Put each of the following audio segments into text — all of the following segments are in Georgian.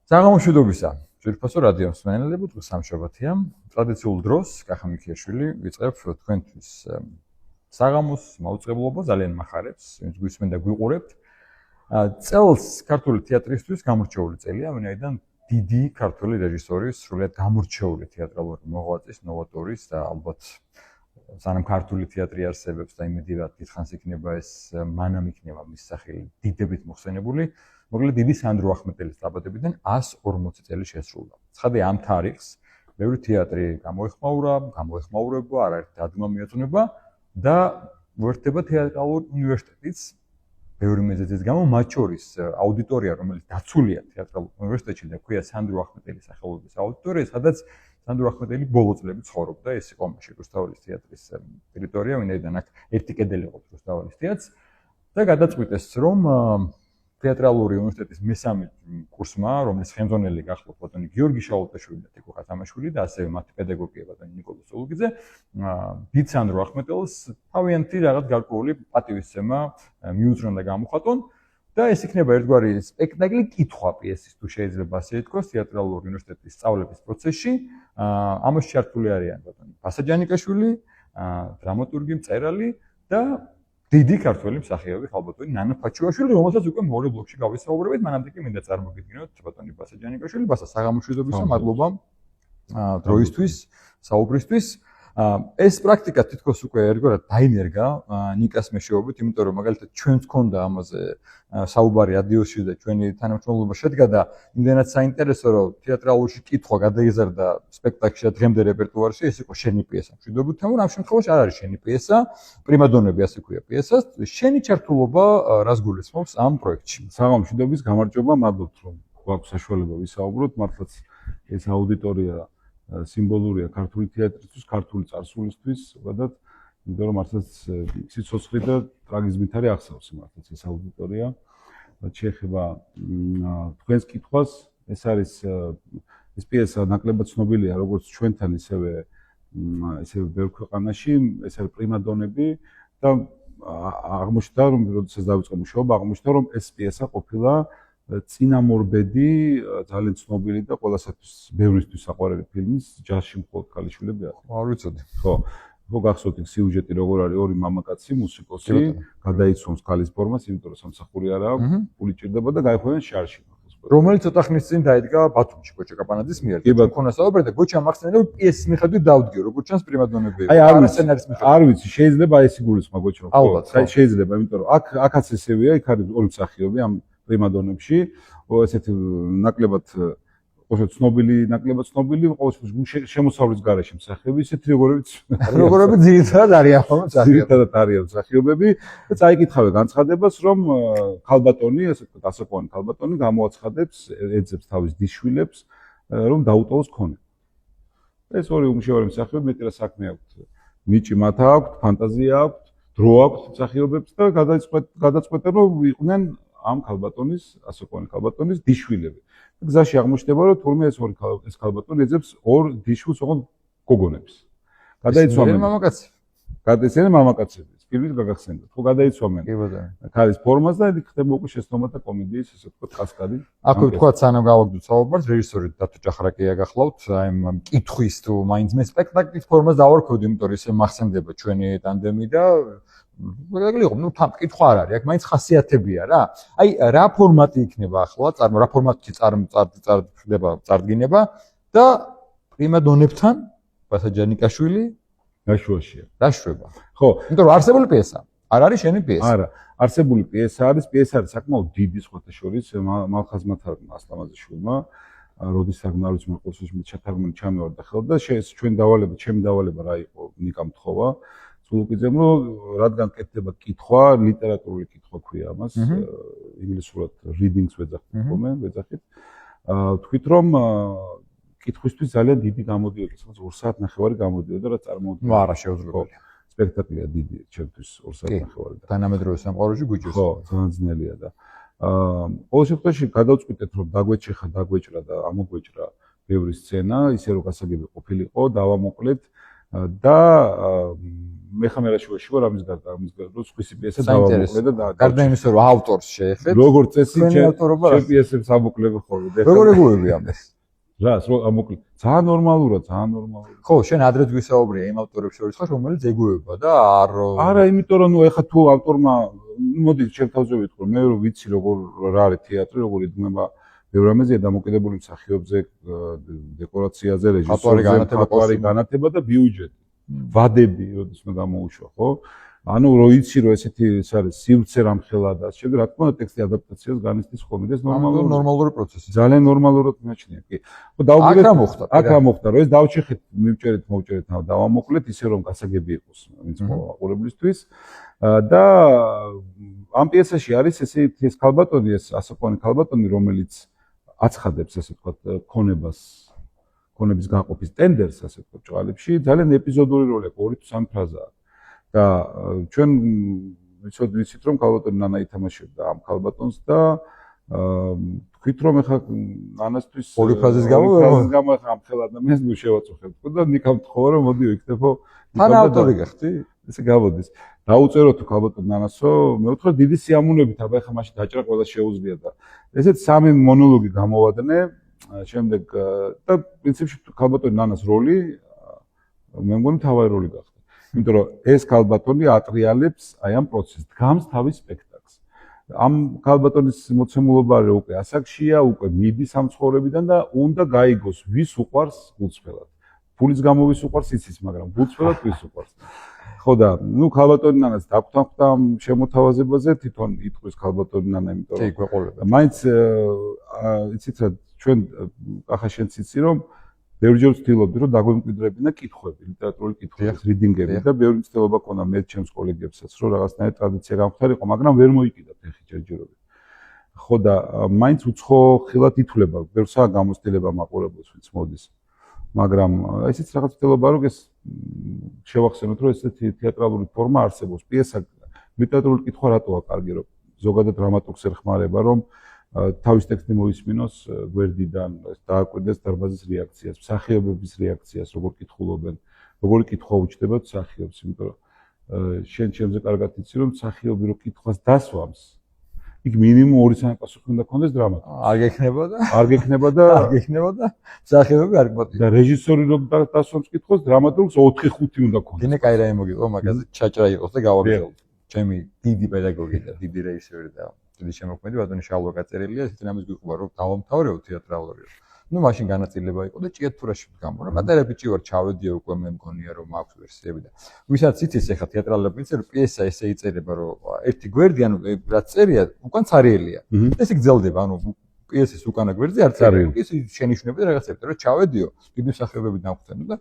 საღამოშვიდობისა ძვირფასო რადიო მსმენელებო, დღეს სამშაბათია. ტრადიციულ დროს კახა მიქიაშვილი ვიწყებ თქვენთვის საღამოს მაუწყებლობა, ძალიან მახარებს, ვინც გვისმენთ და გვიყურებთ. წელს ქართული თეატრისთვის გამორჩეული წელია, ვინაიდან დიდი ქართული რეჟისორის, სრულიად გამორჩეული თეატრალური მოღვაწის, ნოვატორის და ალბათ სანამ ქართული თეატრი არსებობს და იმედია დიდხანს იქნება ეს მანამ იქნება მის სახელი დიდებით მოხსენებული. მოკლედ დიდი სანდრო ახმეტელის დაბადებიდან 140 წელი შესრულდა. ცხადია ამ თარიღს ბევრი თეატრი გამოეხმაურება, არაერთი დადგმა მიეწუნება და უერთდება თეატრალური უნივერსიტეტიც ბევრი მიზეზის გამო, მათ შორის აუდიტორია, რომელიც დაცულია თეატრალურ უნივერსიტეტში და ქვია სანდრო ახმეტელის სახელობის აუდიტორია, სადაც სანდრო ახმეტელი ბოლო წლები ცხოვრობდა, ეს იყო რუსთაველის თეატრის ტერიტორია, ვინაიდან აქ ერთი კედელი იყო რუსთაველის თეატრს და გადაწყვიტეს, რომ თეატრალური უნივერსიტეტის მესამე კურსმა, რომელიც ხელმძღვანელი გახლავთ ბატონი გიორგი შაულტაშვილი და თიკო ხათამაშვილი და ასევე მათი პედაგოგია ბატონი ნიკოლოზ სულუგიძე, დიდ სანდრო ახმეტელს თავიანთი რაღაც გარკვეული პატივისცემა მიუძღვნა და გამოხატონ და ეს იქნება ერთგვარი სპექტაკლი კითხვა პიესის თუ შეიძლება ასე ითქვას თეატრალური უნივერსიტეტის სწავლების პროცესში. ამაში ჩართული არიან ბატონი ბასა ჯანიკაშვილი, დრამატურგი, მწერალი და დიდი ქართველი მსახიობი ხალბატონი ნანა ფაჩუაშვილი, რომელსაც უკვე მეორე ბლოკში გავისაუბრებით, მანამდე კი მინდა წარმოგიდგინოთ ბატონი ბასა ჯანიკაშვილი, ბასა საღამოშვიდობისა, მადლობა დროისთვის, საუბრისთვის. ეს პრაქტიკა თითქოს უკვე ერთგვარად დაინერგა ნიკას მეშვეობით, იმიტომ რომ მაგალითად ჩვენც გქონდა ამაზე საუბარი რადიოში და ჩვენი თანამშრომლობა შედგა და იმდენად საინტერესო რომ თეატრალურში კითხვა გადაიზარდა სპექტაკლში და დღემდე რეპერტუარში, ეს იყო შენი პიესა. მშვიდობით თემურ, ამ შემთხვევაში არ არის შენი პიესა, პრიმადონები ასე ქვია პიესას, შენი ჩართულობა რას გულისხმობს ამ პროექტში? საღამოშვიდობის გამარჯობა, მადლობთ რომ გვაქვს საშუალება ვისაუბროთ, მართლაც ეს აუდიტორია სიმბოლურია ქართული თეატრისთვის, ქართული წარსულისთვის, ზოგადად, იმიტომ რომ მართლაც სიცოცხლე და ტრაგიზმით არის ახსოვს მართლაც ეს აუდიტორია. შეეხება თქვენს კითხვას, ეს არის ეს პიესა ნაკლებად ცნობილია როგორც ჩვენთან, ისევე ბევრ ქვეყანაში, ეს არის პრიმადონები და აღმოჩნდა რომ როდესაც დავიწყე მუშაობა, აღმოჩნდა რომ ეს პიესა ყოფილა წინამორბედი ძალიან ცნობილი და ყველასათვის ბევრისთვის საყვარელი ფილმის ჯაზში მხოლოდ ქალიშვილები არის. არ ვიცოდი. ხო გახსოვთ იქ სიუჟეტი როგორ არის, ორი მამაკაცი, მუსიკოსი, გადაიცვამს ქალის ფორმას, იმიტომ რომ სამსახური არ აქვს, პული ჭირდება და გაიხვევენ შარში. რომელიც ცოტა ხნის წინ დაიდგა ბათუმში გოჩა კაპანაძის მიერ. მქონა საუბარი და გოჩა მახსენდა რომ პიესის მიხედვით დავდგე, როგორ ჩანს პრიმადონები. არა სცენარის მიხედვით. არ ვიცი, შეიძლება ეს იგულისხმა გოჩა. ხო, შეიძლება, იმიტომ რომ აქაც ესევია, იქ არის ორი მსახიობი ამ პრიმადონებში, ესეთი ნაკლებად ცნობილი, შემოსავლის გარეშე მსახიობი, ისეთი როგორებიც ძირითადად არიან ხოლმე მსახიობები და წაიკითხავე განცხადებას, რომ ქალბატონი, ესე ვთქვათ, ასაკოვანი ქალბატონი გამოაცხადებს, ეძებს თავის დისშვილებს, რომ დაუტოვოს ქონება. ეს ორი უმნიშვნელოვანესი მსახიობი, მეტი რა საქმე აქვთ. ნიჭი მათ აქვთ, ფანტაზია აქვთ, დრო აქვთ მსახიობებს და გადაწყვეტენ, რომ იყვნენ ამ ქალბატონის, ასაკოვანი ქალბატონის დისშვილები. გზაში აღმოჩნდება, რომ თურმე ეს ქალბატონი ეძებს ორ დისშვილს, ოღონდ გოგონებს. გადაიცვამენ მამაკაცი. გადაიცვამენ მამაკაცები. ფილმის გაგახსენდათ. ხო გადაიცვამენ. კი ბატონო. ქალის ფორმას და იქ ხდება უკვე შეცდომათა კომედიის, ესე ვთქვათ, კასკადი. აქვე ვთქვათ, სანამ გავაგდოთ საუბარს, რეჟისორი დათო ჭახრაკია გახლავთ, აი ამ კითხვის თუ მაინც მე სპექტაკლის ფორმას დავარქვევდი, იმიტომ რომ ისე მახსენდება ჩვენი ტანდემი და სპექტაკლი იყო, თან კითხვა არ არის, აქ მაინც ხასიათებია რა. აი რა ფორმატი იქნება ახლა, რა ფორმატში წარდგინება და პრიმადონებთან ბასა ჯანიკაშვილი ნაშუაშია. დაშვება. ხო, იმიტომ რომ არსებული პიესა არ არის შენი პიესა. არა, არსებული პიესა არის, პიესა არის საკმაოდ დიდი სხვათა შორის, მალხაზმათა ასლამაზიშვილმა, როდის საგნარულის მოყოლში ჩათარგმნი ჩამევარდა ხელს და ჩვენი დავალება, ჩემი დავალება რა იყო, ნიკამ თხოვა. სულუგიძემ რომ რადგან კეთდება კითხვა, ლიტერატურული კითხვა ქვია ამას, ინგლისურად readings ვეძახით ხოლმე, ვეძახით. თქვით რომ კითხვისთვის ძალიან დიდი გამოდიოდა, სადაც 2 საათნახევარი გამოდიოდა რა წარმოუდგენელი. არა შეუძლებელია. სპექტაკლია დიდი, ჩემთვის 2 საათნახევარი. თანამედროვე სამყაროში გუჯოს. ხო, ძალიან ძნელია და ყოველ შემთხვევაში გადავწყვიტეთ რომ დაგვეჭრა და ამოგვეჭრა ბევრი სცენა, ისე რომ გასაგები ყოფილიყო, დავამოკლეთ და მე ხამერაშუაში ვარ ამის გარდა რომ სხვისი პიესა დავამოკლე და გარდა იმისა რომ ავტორს შეეხეთ როგორც წესი ჩვენი ავტორობა რა? ჩემ პიესებს ამოკლებ ხოლმე როგორ ეგუები ამას? რას რომ ამოკლე ძალიან ნორმალურად ხო შენ ადრე გვისაუბრია იმ ავტორებს შორის ხარ რომელიც ეგუება და არა იმიტომ რომ ეხა თუ ავტორმა მოდი ჩემ თავზე ვიტყვი მე რომ ვიცი როგორ რა არის თეატრი როგორ იდგმება ბევრ რამეზეა დამოკიდებული მსახიობზე დეკორაციაზე რეჟისორზე განათება და ბიუჯეტი ვადები როდესაც გამოუშვა ხო ანუ რო იცი რომ ესეთი ეს არის სივრცე რამხელა და ასე შემდეგ რა თქმა უნდა ტექსტი ადაპტაციას განიცდის ხოლმე და ეს ნორმალური პროცესი ძალიან ნორმალურად მეჩნია კი ხო დაუბრუნდეთ აქ რა მოხდა რომ ეს დავჭიხეთ მივჭერეთ მოვჭერეთ დავამოკლეთ ისე რომ გასაგები იყოს ვინც მოაყურებლისთვის და ამ პიესაში არის ესეთი ეს ქალბატონი ეს ასაკოვანი ქალბატონი რომელიც აცხადებს ასე ვთქვათ ქონების გაყოფის ტენდერს ასე ვთქვათ ჭვალებში ძალიან ეპიზოდური როლი აქვს 2-3 ფრაზაა და ჩვენ ვიცით რომ ქალბატონი ნანა ითამაშებდა ამ ქალბატონს და თქვით რომ ეხა ნანასთვის ორი ფრაზის გამო ახლა ამ ხელ ადამიანს ნუ შევაწუხებთ და ნიკამ თხოვა რომ მოდი ვიქნებო თან ავტორი გახდი ესე გავოდის დაუწერო თუ ქალბატონ ნანასო მე ვთქვა დიდი სიამოვნებით აბა ეხა მაშინ დაჭრა ყველა შეუძლია და ესეც სამი მონოლოგი გამოვადნე შემდეგ და პრინციპში ქალბატონ ნანას როლი მე მგონი თავარი როლი გახდა იმიტომ რომ ეს ქალბატონი ატრიალებს აი ამ პროცესს დგამს თავის სპექტაკლს ამ ქალბატონის მოცემულობა რა უკვე ასაკშია უკვე მიდის ამ ცხოვრებიდან და უნდა გაიგოს ვის უყვარს გულწრფელად ფულის გამო ვის უყვარს იცის მაგრამ გულწრფელად ვის უყვარს ხო და ნუ ქალბატონი ნანას დაგხვდა ამ შემოთავაზებაზე თვითონ იტყვის ქალბატონი ნანა იმიტომ კი გვეყოლება მაინც იცით რა ჩვენ ახლა შენც იცი რომ ბევრჯერ ვცდილობდი რომ დაგვემკვიდრებინა კითხვები ლიტერატურული კითხვების რიდინგები და ბევრი ცდილობა ქონდა მე ჩემს კოლეგებსაც რომ რაღაცნაირად ტრადიცია გამხდარიყო მაგრამ ვერ მოიკიდათ ეხი ჯერჯერობით ხო და მაინც უცხო ხილად ითვლება ბევრსაა გამოცდილება მაყურებელს ვინც მოდის მაგრამ ესეც რაღაც ცდილობა რომ ეს შევახსენოთ რომ ესეთი თეატრალური ფორმა არსებობს პიესა ლიტერატურული კითხვა რატოა კარგი რომ ზოგადად დრამატურგს ეხმარება რომ თავის ტექსტი მოისმინოს გვერდიდან დააკვირდეს დარბაზის რეაქციას, მსახიობების რეაქციას, როგორ კითხულობენ, როგორი კითხვა უჩნდებათ მსახიობს, იმიტომ რომ შენ ჩემზე კარგად იცი რომ მსახიობი რო კითხვას დასვამს, იქ მინიმუმ 2-3 პასუხი უნდა ქონდეს დრამატურგს. არ გექნება და მსახიობები არ გმოწმდება. და რეჟისორი რო დასვამს კითხვას, დრამატურგს 4-5 უნდა ქონდეს. დინე კაი რა მოგიყვა მაგაზე ჩაჭრა იყოს და გავაგზავნოთ. ჩემი დიდი პედაგოგი და დიდი რეჟისორი და დიდი შემოქმედი ბატონი შალვა გაწერილია, ესეთი რამის გვიყვება რომ დავამთავრებო თეატრალურია. ნუ მაშინ განაწილება იყო და ჭიათურაში ვდგამო რა. პატარა ბიჭი ვარ, ჩავედიო უკვე მე მგონია რომ მაქვს ვერსიები და ვისაც იცის ახლა თეატრალები იცი რომ პიესა ესე იწერება რომ ერთი გვერდი ანუ რაც წერია უკან цаრიელია. ესე გძელდება ანუ პიესის უკანა გვერდზე არ წერია. ის შენიშვნები და რაღაცები და რომ ჩავედიო, დიდი მსახიობები დავხვდენო და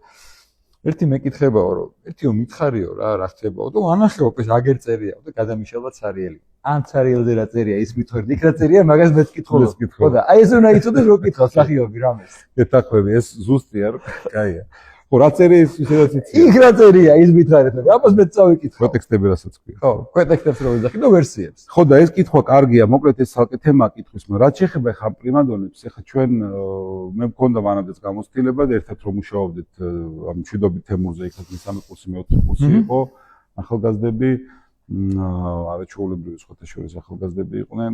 ერთი მეკითხებაო რომ ერთიო მითხარიო რა ხდებაო და ანახეო ეს აგერ წერიაო და გადამიშალა цаრიელი. ან цаრიელზე რა წერია ის მithordi იქ რა წერია მაგას მეც კითხულობ. ხო და აი ეს უნდა იცოდეს რო კითხავს მსახიობი რამეს. ეთახვები ეს ზუსტია რომ კაია. ხო რა წერია ის ისედაც იცი. იქ რა წერია ის მithარეთ. ამას მეც წავიკითხო. ტექსტები რასაც ქვია. ხო, ტექსტებს რო ვიზახი და ვერსიებს. ხო და ეს კითხვა კარგია, მოკლედ ეს ცალკე თემა კითხვის, მაგრამ რაც შეეხება ხა პრიმადონებს, ეხა ჩვენ მე მქონდა მანამდეც გამოცდილება და ერთად რომ მუშაობდით ამ მშვიდობით თემურზე, იქაც მესამე კურსი, მეოთხე კურსი იყო, ახალგაზრდები არაჩვეულებრივი სხვათა შორის ახალგაზრდები იყვნენ,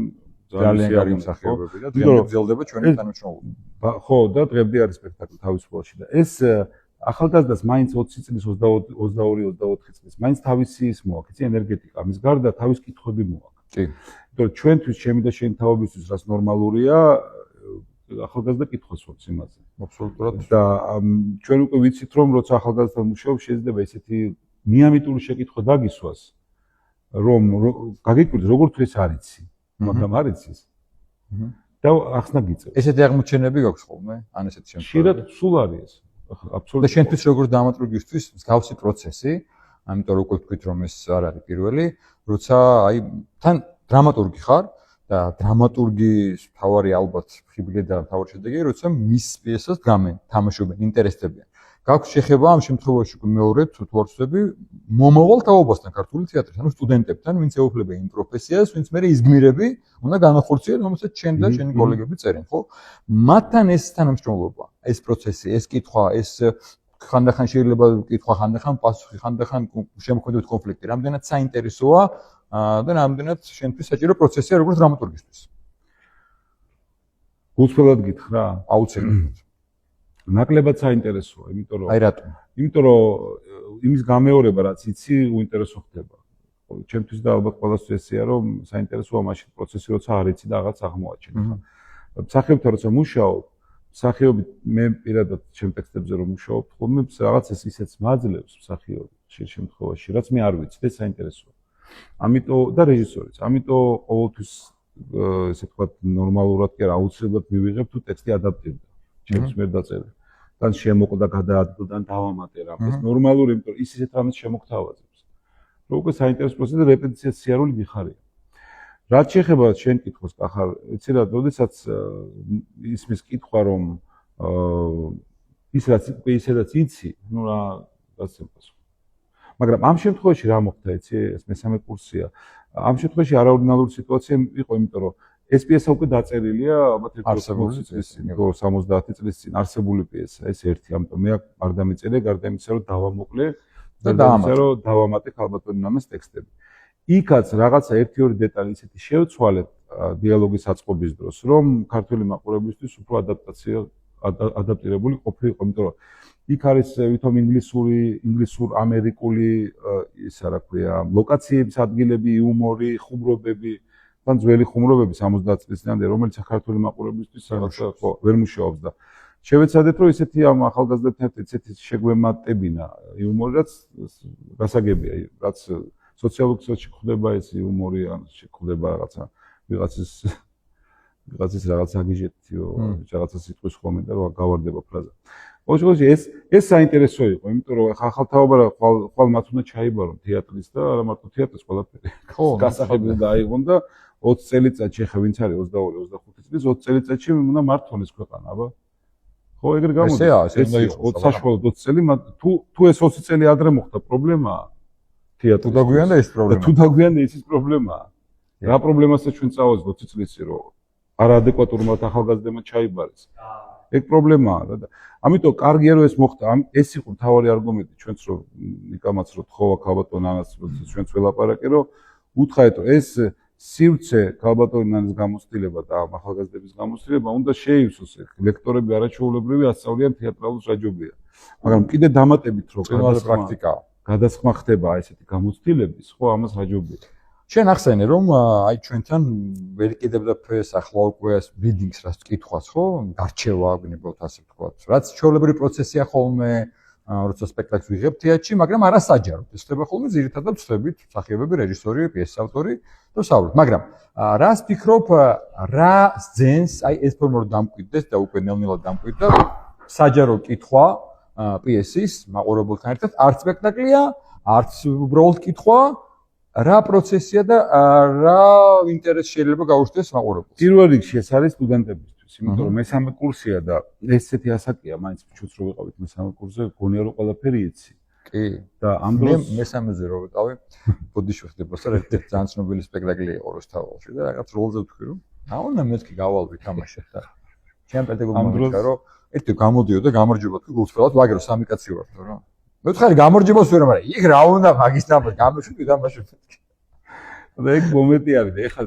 ძალიან კარგი მსახიობები და დღემდე გრძელდება ჩვენი თანამშრომლობა. ხო და დღემდე არის სპექტაკლი თავისუფალში და ეს ახალგაზრდას მაინც 20 წლის 22-24 წლის მაინც თავისი ის მოაქვს, იცი ენერგეტიკა, მის გარდა თავის კითხვები მოაქვს. კი. იმიტომ რომ ჩვენთვის ჩემი და შენი თაობისთვის რაც ნორმალურია, ახალგაზრდა კითხვას ვაქვს იმაზე. აბსოლუტურად. და ჩვენ უკვე ვიცით რომ როცა ახალგაზრდთან მუშაობ შეიძლება ესეთი მიამიტური შეკითხვა დაგისვას, რომ გაგიკვირდეს როგორ თუ ეს არიცი, მაგრამ არიცის. და ახსნა გიწევს. ესეთი აღმოჩენები გაქვს ხოლმე? ან ესეთი შემთხვევები? ხშირად სულ არის ეს. აბსოლუტურად. და შენთვის როგორც დრამატურგისთვის მსგავსი პროცესი, ამიტომ რომ უკვე ვთქვით რომ ეს არ არის პირველი, როცა აი თან დრამატურგი ხარ და დრამატურგის თავარი ალბათ ხიბლი და თავარი შედეგი, როცა მის პიესას დგამენ, თამაშობენ, ინტერესდებიან. გაქვს შეხება ამ შემთხვევაში მეორე თვორცები მომავალ თაობასთან ქართული თეატრის, ანუ სტუდენტებთან, ვინც ეუფლება იმ პროფესიას, ვინც მე ის გმირები უნდა განახორციელონ, რომელსაც შენ და შენი კოლეგები წერენ, ხო? მათთან ეს თანამშრომლობა, ეს პროცესი, ეს კითხვა, ეს ხანდახან შეიძლება კითხვა, ხანდახან პასუხი, ხანდახან შემოქმედებით კონფლიქტი. რამდენად საინტერესოა და რამდენად შენთვის საჭირო პროცესია როგორც დრამატურგისთვის. გულწრფელად გითხრა? აუცილებლად. ნაკლებად საინტერესოა, იმიტომ რომ აი რატომ? იმიტომ რომ იმის გამეორება რაც იცი უინტერესო ხდება. ჩემთვის და ალბათ ყველასთვის ესეა რომ საინტერესოა მაშინ პროცესი როცა არ იცი და რაღაც აღმოაჩენ. მსახიობთან როცა მუშაობ, მსახიობი მე პირადად ჩემ ტექსტებზე რომ მუშაობ, ხოლმე რაღაც ეს ისეც მაძლევს მსახიობი ხშირ შემთხვევაში, რაც მე არ ვიცი და საინტერესოა. ამიტომ და რეჟისორიც. ამიტომ ყოველთვის ესე ვთქვათ ნორმალურად კი არა აუცილებლად მივიღებ თუ ტექსტი ადაპტირდა ჩემს მიერ დაწერილი. თან შემოყდა, გადაადგილდა, დავამატე რამ. ეს ნორმალური, იმიტომ რომ ისეთ რამეს შემოგთავაზებს. რომ უკვე საინტერესო პროცესი და რეპეტიცია სიარული გიხარია. რაც შეეხება შენ კითხოს, ახალ, იცი რა, როდესაც ისმის კითხვა რომ ის რაც ისედაც იცი, ну რაც ემპასო. მაგრამ ამ შემთხვევაში რა მოხდა, იცი, ეს მესამე კურსია. ამ შემთხვევაში არაორდინალური სიტუაცია იყო, იმიტომ რომ ეს პიესა უკვე დაწერილია, ალბათ 60 წლის წინ, 70 წლის წინ არსებული პიესა, ეს ერთი, ამიტომ მე არ დამეწერე, გარდა იმისა, რომ დავამოკლე და დავამატე ქალბატონი ნანას ტექსტები. იქაც რაღაცა 1-2 დეტალი ისეთი შევცვალეთ დიალოგის აწყობის დროს, რომ ქართული მაყურებლისთვის უფრო ადაპტირებული ყოფილიყო, იმიტომ რომ იქ არის ვითომ ინგლისურ-ამერიკული ისა რა ქვია, ლოკაციების ადგილები, იუმორი, ხუმრობები, თან ძველი ხუმრობები 70 წლისამდე, რომელიც ქართული მაყურებლისთვის რაღაცა ხო ვერ მუშაობს და შევეცადეთ, რომ ისეთი ამ ახალგაზრდებთან ისეთი შეგვემატებინა იუმორი, რაც გასაგებია, რაც სოციალურ ქსელში ხდება ეს იუმორი, ან ხდება რაღაცა ვიღაცის რაღაც აგიჟეთიო, რაღაცა სიტყვის ხომი და რა გავარდება ფრაზა. ოღონდ ეს საინტერესო იყო, იმიტომ რომ ახალთაობა ხვალ მათ უნდა ჩაიბარონ თეატრის და არა მარტო თეატრის ყველაფერი. ხო, გასახებია დაიღონ და 20 წელიწადში ხა ვინც არის 22-25 წლის 20 წელიწადში უნდა მართონ ეს ქვეყანა, აბა. ხო, ეგრე გამოდის. ეს საშუალოდ 20 წელი, თუ ეს 20 წელი ადრე მოხდა პრობლემაა. თეატრი თუ დაგვიანდა ეს პრობლემა. თუ დაგვიანდა ის პრობლემაა. რა პრობლემასაც ჩვენ წავაზ 20 წლის წინ რომ არაადეკვატურმა ახალგაზრდებმა ჩაიბარეს. ეგ პრობლემაა რა და ამიტომ კარგია რომ ეს მოხდა. ეს იყო მთავარი არგუმენტი ჩვენც რომ ნიკამაც რომ თხოვა ქალბატონ ანას როცა ჩვენც ველაპარაკე რომ უთხრეთ რომ ეს სივრცე ქალბატონ ანის გამოცდილება და ახალგაზრდების გამოცდილება უნდა შეივსოს ლექტორები არაჩვეულებრივი ასწავლიან თეატრალურ რაჯობია. მაგრამ კიდე დამატებით რომ პრაქტიკაა. გადასხმა ხდება ესეთი გამოცდილების, ხო, ამას რაჯობია. შენ ახსენე რომ აი ჩვენთან ვერ იყიდებდა ფეს ახლა უკვე ეს რიდინგს რაც კითხვას, ხო? გარჩევა გნებოთ ასე ვთქვათ. რაც ჩვეულებრივი პროცესია ხოლმე, როცა სპექტაკლს ვიღებ თეატრში, მაგრამ არასაჯაროდ. ეს ხდება ხოლმე ძირითადად ვწვევით მსახიობები, რეჟისორი, პიესის ავტორი და ვსაუბრობთ. მაგრამ რას ფიქრობ, რა ძენს აი ეს ფორმა რომ დამკვიდდეს და უკვე ნელ-ნელა დამკვიდდა საჯარო კითხვა პიესის მაყურებელთან ერთად, არც სპექტაკლია, არც უბრალოდ კითხვა, რა პროცესია და რა ინტერესი შეიძლება გაუჩნდეს მაყურებელს. პირველ რიგში ეს არის სტუდენტებისთვის, იმიტომ რომ მესამე კურსია და ესეთი ასაკია, მაინც ჩვენც რო ვიყავით მესამე კურსზე, გონია რომ ყველაფერი იცი. კი. და ამ დროს მესამეზე რო ვიყავი, ბოდიში ხდება, ერთ-ერთი ძალიან ცნობილი სპექტაკლი იყო რუსთაველში და რაღაც როლზე ვთქვი რომ, აუნა მეც კი გავალ ვითამაშებ და ჩემ პედაგოგმა მითხრა რომ ერთი გამოდიო და გამარჯობა თქვი გულწრფელად, ვაგერო სამი კაცი ვართ რა. მე ვთხარი გამარჯვებას ვერ მაგრამ იქ რა უნდა მაგის ნაბა გამოშვი თამაშობ. და ეგ მომენტი არის და ეხლა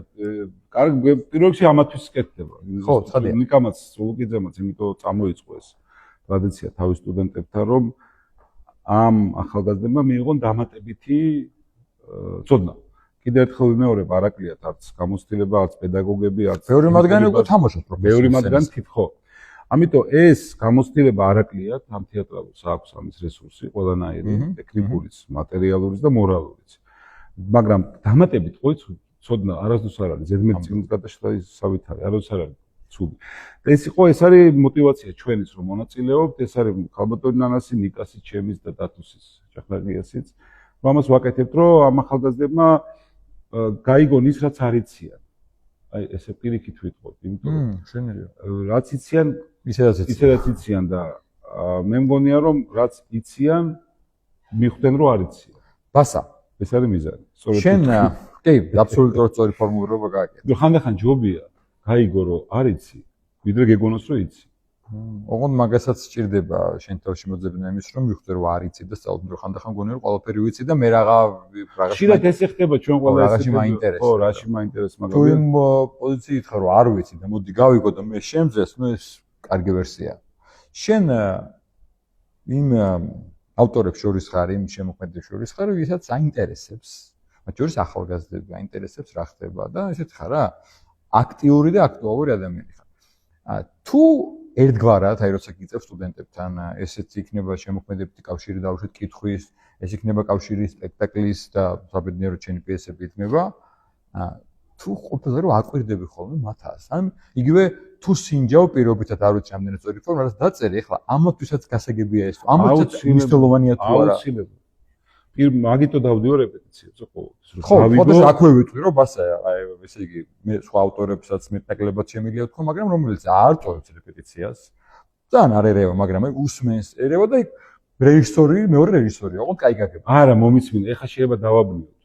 კარგი პირველ რიგში ამათვის სკეთდება. ხო, ცხადია. ნიკამაც სულუკიძემაც იმიტომ წამოიწყო ეს ტრადიცია თავის სტუდენტებთან რომ ამ ახალგაზრდებმა მიიღონ დამატებითი ცოდნა. კიდევ ერთხელ ვიმეორებ, არაკლიათ არც გამოცდილება, არც პედაგოგები, არც ბევრი მათგანი უკვე თამაშობს პროფესიულ. ბევრი მათგანი თითქო. ამიტომ ეს გამოცდილება არაკლიათ ამ თეატრალურს აქვს ამის რესურსი, ყველანაირი, ტექნიკურიც, მატერიალურიც და მორალურიც. მაგრამ დამატებით ყოიც ცოდნა არასდროს არ არის, ზედმეტ წიგნის გადაშლისავით არის, არასდროს არ არის ცუდი. და ეს არის мотиваცია ჩვენის რომ მონაწილეობთ, ეს არის ქალბატონი ნანასი, ნიკასი, ჩემის და დათუსის, ჭახნაგიასიც. ამას ვაკეთებთ, რომ ამ ახალგაზრდებმა გაიგონ ის რაც არ იციან. აი ესე პირიქით ვიტყოდ, იმიტომ რომ შენერია. რაც იციან, ისედაც იციან და მე მგონია რომ რაც იციან, მიხვდნენ რომ არ იციან. ბასა, ეს არის მიზანი. შენ კი, აბსოლუტურად სწორი ფორმულირება გააკეთე. ხანდახან ჯობია გაიგო რომ არ იცი, ვიდრე გეგონოს რომ იცი. ოღონდ მაგასაც სჭირდება შენ თავში მოძებნა იმის რომ მივხვდე რომ არ იცი და სწავლობ რომ ხანდახან გონი რომ ყველაფერი ვიცი და მე რაღაც ხშირად ესე ხდება ჩვენ ყველა რაღაცი მაინტერესებს. ხო, რაში მაინტერესს თუ იმ პოზიციით ხარ რომ არ ვიცი და მოდი გავიგო და მე შემძეს, ნუ ეს კარგი ვერსია. შენ იმ ავტორებს შორის ხარ, იმ შემოქმედებს შორის ხარ, ვისაც აინტერესებს. მათ შორის ახალგაზრდები აინტერესებს რა ხდება და ესეთი ხარ რა? აქტიური და აქტუალური ადამიანი ხარ. თუ ერთგვარად, აი როცა გიწევ სტუდენტებთან, ესეც იქნება შემოქმედებითი კავშირი და უშუალოდ კითხვის, ეს იქნება კავშირი სპექტაკლის და საბედნიეროდ ჩემი პიესები იქნება. თუ ყოფილი რომ აკვირდები ხოლმე მათას. ან იგივე თუ სინჯაო პირობითად არ ვიცი რამდენი სწორი ფორმა, რაც დაწერე, ეხლა ამათვისაც გასაგებია ეს. ამათვისაც მნიშვნელოვანია თუ არა. აუცილებლად. მაგითო დავდიო რეპეტიციებზე ყოველთვის. ხო, ხოდეს აქვე ვიტყვი რომ ბასა, აი ესე იგი, მე სხვა ავტორებსაც მეტნაკლებად შემიძლია თქვა, მაგრამ რომელიც არ წოვებს რეპეტიციას. ძალიან არ ერევა, მაგრამ აი უსმენს, ერევა და რეჟისორი, მეორე რეჟისორია, ოღონდ კაი გაგება. არა, მომისმინე, ეხლა შეიძლება დავაბნიოთ.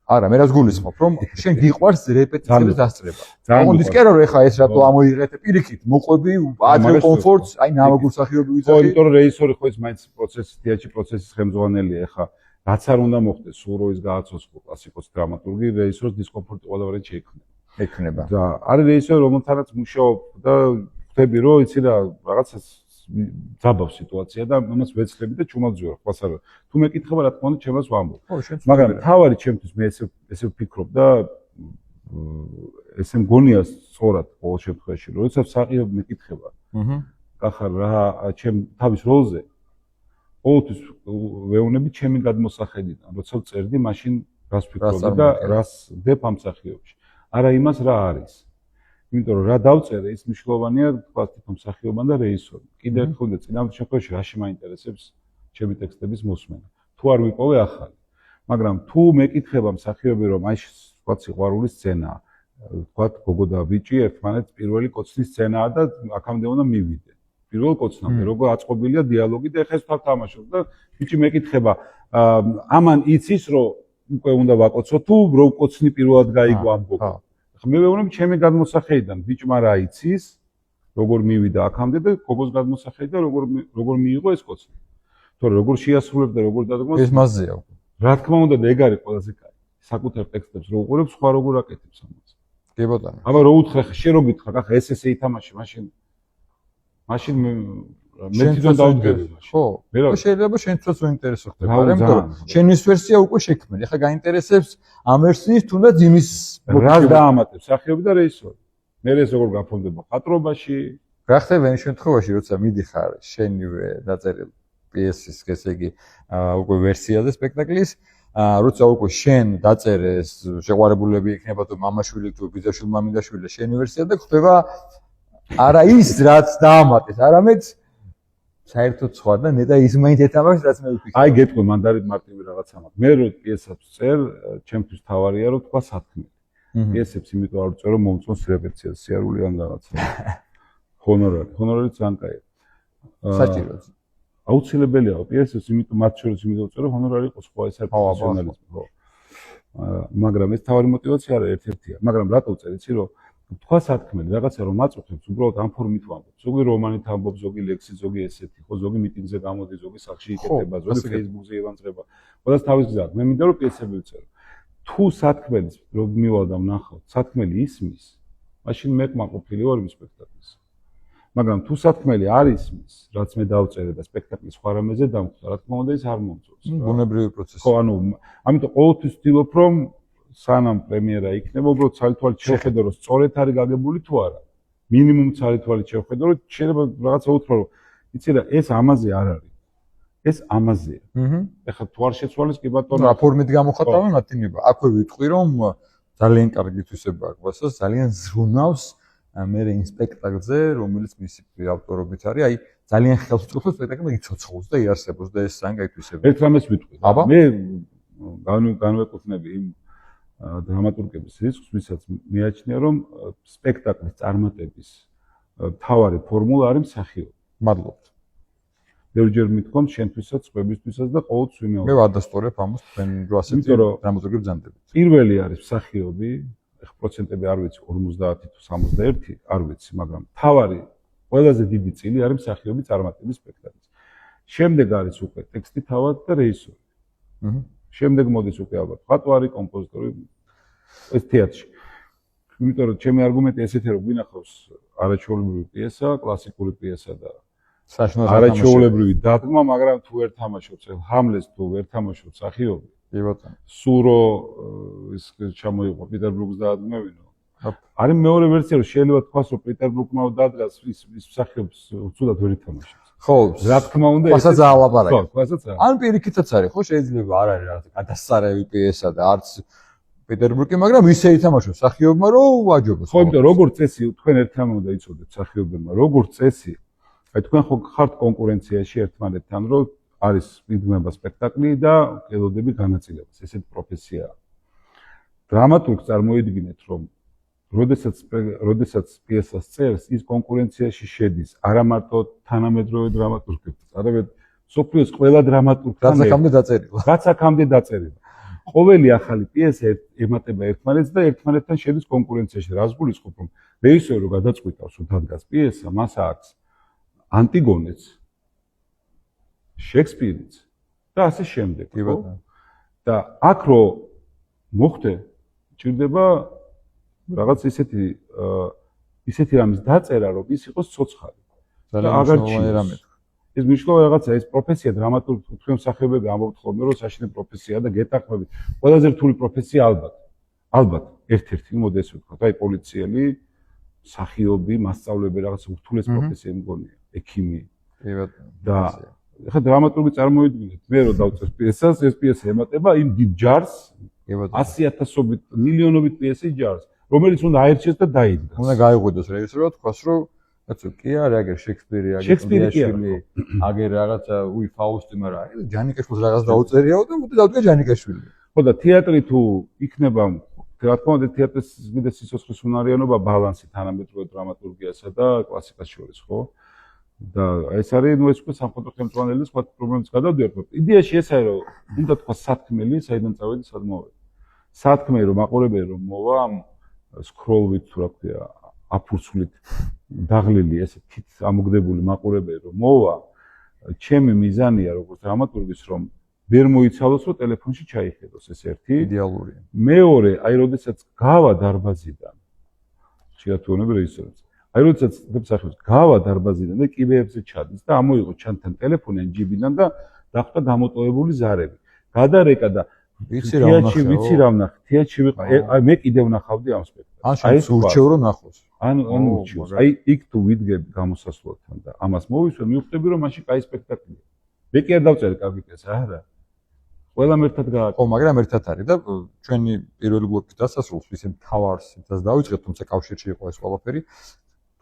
არა, მე რას გულისხმობ, რომ შენ გიყვარს რეპეტიციების დასწრება. ოღონდ ის კი არა რომ ეხლა ეს რატო ამოიღეთე პირიქით, მოყვები, ადრე კომფორტს, აი ნამაგურ მსახიობი ვიზახი. ხო, იმიტომ რომ რეჟისორი ხო ის მაინც პროცესის, თეატრში პროცესის ხელმძღვანელია, ეხლა რაც არ უნდა მოხდეს, სულ რო ის გააცოცხლო კლასიკოს დრამატურგი, რეჟისორს დისკომფორტი ყველა ვარიანტი შეექმნება. ექნება. და არის რეჟისორი, რომელთანაც მუშაობ და ხვდები რომ იცი რა, რაღაცა ძაბავ სიტუაცია და ამას ვეცლები და ჩუმავძიო, ხას არა. თუ მეკითხება რა თქმა უნდა, ჩემას ვამბობ. მაგრამ თავარი ჩემთვის მე ესე ვფიქრობ და ესე მგონია სწორად ყოველ შემთხვევაში, რომ როდესაც საყიო მეკითხება. კახარ რა, ჩემ თავის როლზე ყოველთვის ვეუბნები ჩემი გადმოსახედიდან, როცა წერდი, მაშინ რას ვფიქრობდი და რას ვდებ ამ მსახიობში. არა იმას რა არის. იმიტომ რომ რა დავწერე, ის მნიშვნელოვანია თქვა თვითონ მსახიობთან და რეჟისორთან. კიდევ ერთხელ და წინამორბედი შემთხვევაში რაში მაინტერესებს ჩემი ტექსტების მოსმენა. თუ არ ვიპოვე ახალი. მაგრამ თუ მეკითხება მსახიობი რომ აი თქვა სიყვარულის სცენაა, თქვა გოგო და ბიჭი ერთმანეთს პირველი კოცნის სცენაა და აქამდე უნდა მივიდე. პირველ კოცნამდე როგორ აწყობილია დიალოგი და ეხა ეს თავ თამაშობს და ბიჭი მეკითხება ამან იცის რომ უკვე უნდა ვაკოცო თუ რო კოცნი პირველად გაიგო ამ გოგო. მე ვეუბნები ჩემი გადმოსახედიდან ბიჭმა რა იცის როგორ მივიდა აქამდე და გოგოს გადმოსახედიდან როგორ მიიღო ეს კოცნი. თორე როგორ შეასრულებს და როგორ დადგმოს ეს მასზეა. რა თქმა უნდა და ეგ არის ყველაზე კაი. საკუთარ ტექსტებს რო უყურებ სხვა როგორ აკეთებს ამას. კი ბატონო. აბა რო უთხრა შე რო გითხრა კახა ეს ესე ითამაშე მაშინ მე თვითონ დავდგები მაშინ. ხო. შეიძლება შენცაც უინტერესო ხდება, მაგრამ შენის ვერსია უკვე შექმნილი. ახლა გაინტერესებს ამ ვერსიის თუნდაც იმის რას დაამატებს სახიობი და რეჟისორი. მე ეს როგორ გაფორმდება ხატრობაში. რა ხდება იმ შემთხვევაში, როცა მიდიხარ შენივე დაწერილ პიესის, ესე იგი, უკვე ვერსიაზე სპექტაკლის, როცა უკვე შენ დაწერე ეს შეყვარებულები იქნება თუ მამაშვილი თუ ბიძაშვილი მამინდაშვილი შენი ვერსია და ხდება არა ის რაც დაამატეს, არამედ საერთოდ სხვა და ნეტა ის მაინც ეთამაშს რაც მე ვფიქრობ. აი გეტყვი მანდარით მარტივი რაღაცა მაქვს. მე რო პიესებს წერ, ჩემთვის თავარია რომ თქვა სათქმელი. პიესებს იმიტომ არ ვწერ რომ მომწონს რეპეტიციას, სიარული ან რაღაცა. ჰონორარი ძალიან კაია. საჭიროა. აუცილებელია პიესებს იმიტომ მათ შორის იმიტომ ვწერ რომ ჰონორარი იყოს სხვა ეს არის პროფესიონალიზმი, ხო. მაგრამ ეს თავარი мотиваცია არა ერთ-ერთია. მაგრამ რატო ვწერ, იცი რომ თქვა სათქმელი, რაღაცა რომ აწუხებს, უბრალოდ ამ ფორმით ვამბობ. ზოგი რომანით ამბობ, ზოგი ლექსი, ზოგი ესეთი, ხო, ზოგი მიტინგზე გამოდი, ზოგი სახლში იკეთება, ზოგი Facebook-ზე ევანძღება. ყველას თავის გზაა. მე მინდა რომ პიესები ვწერო. თუ სათქმელის რომ მივალ და ვნახავ, სათქმელი ისმის, მაშინ მე კმაყოფილი ვარ იმ სპექტაკლის. მაგრამ თუ სათქმელი არ ისმის, რაც მე დავწერე და სპექტაკლის სხვა რამეზე დამხვდა, რა თქმა უნდა ის არ მომწონს. ბუნებრივი პროცესი. ხო, ანუ ამიტომ ყოველთვის ვცდილობ რომ სანამ პრემიერა იქნება, უბრალოდ ცალ-თვალით შევხედო, რომ სწორედ არის გაგებული თუ არა. მინიმუმ ცალ-თვალით შევხედო, რომ შეიძლება რაღაცა უთხრა, რომ იცი რა, ეს ამაზე არ არის. ეს ამაზეა. ეხლა თუ არ შეცვალეს კი ბატონო, რა ფორმით გამოხატავენ მათინება. აქვე ვიტყვი, რომ ძალიან კარგი თვისება აქვს, ძალიან ზრუნავს მე იმ სპექტაკლზე, რომელიც მისი ავტორობით არის, აი ძალიან ხელსუწყობს სპექტაკლი იცოცხლოს და იარსებოს და ეს ძალიან კაი თვისება. ერთ რამეს ვიტყვი. მე განვეკუთვნები იმ დრამატურგების რისკს, ვისაც მეაჩნია, რომ სპექტაკლის წარმატების მთავარი ფორმულა არის მსახიობი. მადლობთ. ბევრჯერ მithkom შენთვისაც, სხვებისთვისაც და ყოველთვის ვიმეორებ. მე ვადასტურებ ამას თქვენ რო ასეთი დრამატურგი ბრძანდებით. პირველი არის მსახიობი, ეხლა პროცენტები არ ვიცი, 50 თუ 61, არ ვიცი, მაგრამ მთავარი ყველაზე დიდი წილი არის მსახიობი წარმატების სპექტაკლის. შემდეგ არის უკვე ტექსტი თავად და რეჟისორი. შემდეგ მოდის უკვე ალბათ მხატვარი, კომპოზიტორი ეს თეატრში. იმიტომ რომ ჩემი არგუმენტი ესეთი რომ გვინახავს არაჩვეულებრივი პიესა, კლასიკური პიესა და არაჩვეულებრივი დადგმა, მაგრამ თუ ვერ თამაშობს ჰამლეტს თუ ვერ თამაშობს მსახიობი. კი ბატონო. სურო ის ჩამოიყო პეტერბურგს დაადგმევინო. არის მეორე ვერსია რომ შეიძლება თქვას რომ პეტერბურგმა დაადგას ის მსახიობს უცუდად ვერ ითამაშებს. ხო, რა თქმა უნდა ასაც ალაპარაკი. ხო, ასაც. ან პირიქითაც არის, ხო, შეიძლება არ არის რა გადასწარევი პიესა და არც პეტერბურგი, მაგრამ ისე ითამაშოს მსახიობმა რომ ვაჯობოს. ხო, იმიტომ როგორც წესი თქვენ ერთმანეთთან უნდა იცოდეთ მსახიობებმა, როგორც წესი, აი თქვენ ხო ხართ კონკურენციაში ერთმანეთთან, რომ არის მიგმება სპექტაკლი და ელოდები განაწილებას. ესეთი პროფესიაა. დრამატურგს წარმოიდგინეთ, რომ როდესაც პიესას წერს, ის კონკურენციაში შედის არა მარტო თანამედროვე დრამატურგებთან, არამედ სოფლიოს ყველა დრამატურგთან. რაც აქამდე დაწერილი. ყოველი ახალი პიესა ემატება ერთმანეთს და ერთმანეთთან შედის კონკურენციაში. რას გულისხმობ, რომ რეჟისორი რო გადაწყვიტავს, რომ დადგას პიესა, მას აქვს ანტიგონეც, შექსპირიც და ასე შემდეგ. და აქ რო მოხდე, ჭირდება რაღაც ისეთი რამის დაწერა, რომ ის იყოს ცოცხალი. ძალიან მნიშვნელოვანი რამე. ეს მნიშვნელოვანი რაღაცა, ეს პროფესია დრამატურგი თქვენ მსახიობები ამბობთ ხოლმე, რომ საშინელი პროფესიაა და გეტახმებით. ყველაზე რთული პროფესია ალბათ ერთ-ერთი მოდი ესე ვთქვა, აი პოლიციელი, მსახიობი, მასწავლებელი რაღაცა ურთულეს პროფესია მგონია, ექიმი. კი ბატონო. და ეხლა დრამატურგი წარმოიდგინეთ, მე რო დავწერს პიესას, ეს პიესა ემატება იმ დიდ ჯარს, 100,000-ობით, მილიონობით პიესის ჯარს, რომელიც უნდა აერჩიეს და დაიდგას. უნდა გაიღვიდოს რეჟისორად, თქვას რომ კაცო, კი არა, აგერ შექსპირი, აგერ დიაშვილი, აგერ რაღაცა, ფაუსტი, მაგრამ ჯანიკაშვილს რაღაც დაუწერიაო და მოდი დავდგა ჯანიკაშვილი. ხო და თეატრი თუ იქნება, რა თქმა უნდა, თეატრის კიდე სიცოცხლის უნარიანობა ბალანსი თანამედროვე დრამატურგიასა და კლასიკას შორის, ხო? და ეს არის, ეს უკვე სამხატვრო ხელმძღვანელი და სხვა პრობლემებს გადავდივართ. იდეაში ეს არის, რომ უნდა თქვა სათქმელი, საიდან წავედი, სად მოვედი. სათქმელი რომ აყურებელი რომ მოვა სკროლვით თუ რა ქვია, აფურცვლით დაღლილი ესე თით ამოგდებული მაყურებელი რომ მოვა, ჩემი მიზანია როგორც დრამატურგის რომ ვერ მოიცალოს რომ ტელეფონში ჩაიხედოს, ეს ერთი. იდეალურია. მეორე, აი როდესაც გავა დარბაზიდან, შეიძლება თუ უნებ რეჟისორს. აი როდესაც მსახიობს გავა დარბაზიდან და კიბეებზე ჩადის და ამოიღო ჩანთან ტელეფონი ან ჯიბიდან და დახვდა გამოტოვებული ზარები. გადარეკა და ვიცი რა ვნახე, თეატრში ვიყავ, აი მე კიდე ვნახავდი ამ სპექტაკლს. აი სურჩევ რომ ნახოს. ან ურჩევს. აი იქ თუ ვიდგები გამოსასვლელთან და ამას მოვისვენ, მივხვდები რომ მაშინ კაი სპექტაკლია. მე კი არ დავწერე კარგი პიესა, არა. ყველამ ერთად გააკეთე. ხო, მაგრამ ერთად არის და ჩვენი პირველი ბლოკის დასასრულს ისე მთავარ სიტყვას დავიწყეთ, თუმცა კავშირში იყო ეს ყველაფერი.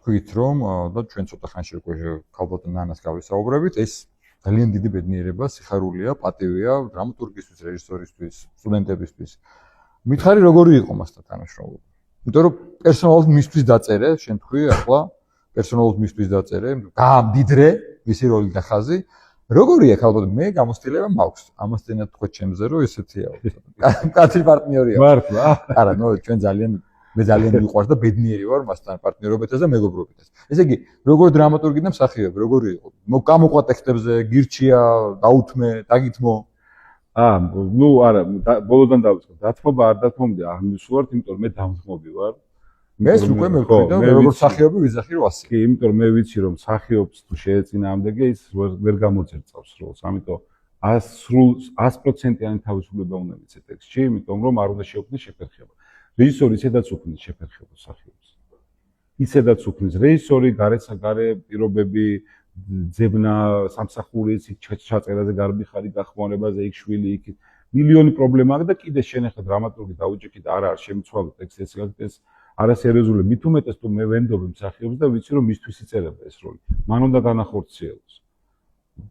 თქვით რომ და ჩვენ ცოტა ხანში უკვე ქალბატონ ნანას გავისაუბრებით, ეს ძალიან დიდი ბედნიერება, სიხარულია, პატივია დრამატურგისთვის, რეჟისორისთვის, სტუდენტებისთვის. მითხარი როგორი იყო მასთან თანამშრომლობა? იმიტომ რომ პერსონალურად მისთვის დაწერე, შენ თქვი ახლა პერსონალურად მისთვის დაწერე, გაამდიდრე მისი როლი და ხაზი. როგორია ქალბატონო, მე გამოცდილება მაქვს. ამასთანავე თქვა ჩემზე რომ ესეთია. კაცი პარტნიორია. მართლა? არა, ნუ ჩვენ მე ძალიან მიყვარს და ბედნიერი ვარ მასთან პარტნიორობითაც და მეგობრობითაც. ესე იგი, როგორ დრამატურგი და მსახიობი, როგორი იყო? გამოყვა ტექსტებზე, გირჩია, დაუთმე, დაგითმო. ნუ არა, ბოლოდან დავიწყე. დათმობა არ დათმობდი, არ მისულართ, იმიტომ რომ მე დამთმობი ვარ. მეს უკვე მევხვდი და როგორც მსახიობი ვიზახი რომ ასე. კი, იმიტომ რომ მე ვიცი რომ მსახიობს თუ შეეწინააღმდეგე ის ვერ გამოძერწავს როლს. ამიტომ 100%-იანი თავისუფლება უნდა მიცე ტექსტში, იმიტომ რომ არ უნდა შეუქმნას შეფერხება. რეჟისორი ისედაც უქმნის შეფერხებას მსახიობს. ისედაც უქმნის რეჟისორი, გარე პირობები, ძებნა სამსახურის, ჩაწერაზე გარბიხარი, გახმოვანებაზე, იქ შვილი, იქ მილიონი პრობლემა აქვს და კიდე შენ ახლა დრამატურგი დაუჭიქი და არა არ შემიცვალო ტექსტი ეს გაკეთეს არასერიოზული. მით უმეტეს თუ მე ვენდობი მსახიობს და ვიცი რომ მისთვის იწერება ეს როლი. მან უნდა განახორციელოს.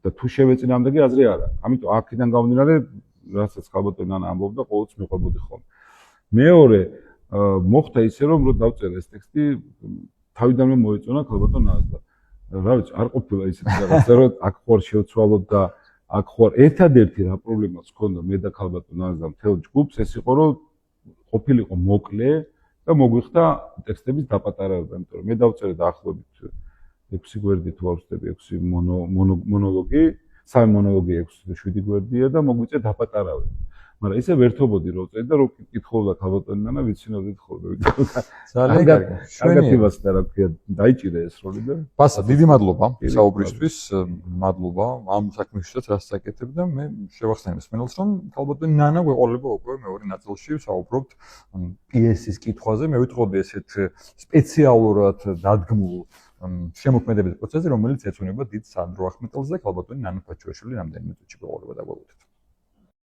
და თუ შევეწინააღმდეგე აზრი არა. ამიტომ აქედან გამომდინარე, რასაც ქალბატონი ნანა ამბობდა, ყოველთვის მიყვებოდი ხოლმე. მეორე მოხდა ისე რომ დავწერე ეს ტექსტი თავიდანვე მოეწონა ქალბატონ ნანას და რა ვიცი არ ყოფილა ისეთი რაღაცა რომ აქ ხوار შევცვალოთ და აქ ხوار ერთადერთი რა პრობლემაც ჰქონდა მე და ქალბატონ ნანას და მთელ ჯგუფს ეს იყო რომ ყოფილიყო მოკლე და მოგვიხდა ტექსტების დაპატარება, იმიტომ რომ მე დავწერე დაახლოებით 6 გვერდი თუ არ ვწდები 6 მონოლოგი, 3 მონოლოგი 6-7 გვერდია და მოგვიწევ დაპატარავე. მაგრამ ისე ვერთობოდი რომ წედი და რომ კითხულობდა ქალბატონი ნანა ვიცინოდით ხოლმე. ძალიან კარგი. კარგად იმასდა რა ქვია, დაიჭირე ეს როლი და ბასა, დიდი მადლობა საუბრისთვის. მადლობა ამ საქმეშიც რაც საკეთებ და მე შევახსენებ მსმენელს რომ ქალბატონი ნანა გვეყოლება უკვე მეორე ნაწილში საუბრობთ პიესის კითხვაზე. მე ვიტყოდი ესეთ სპეციალურად დადგმულ შემოქმედების პროცესზე, რომელიც ეძღვნება დიდ სანდრო ახმეტელს და ქალბატონი ნანა ფაჩუაშვილი რამდენიმე წუთში გვეყოლება და გვაგვეთით.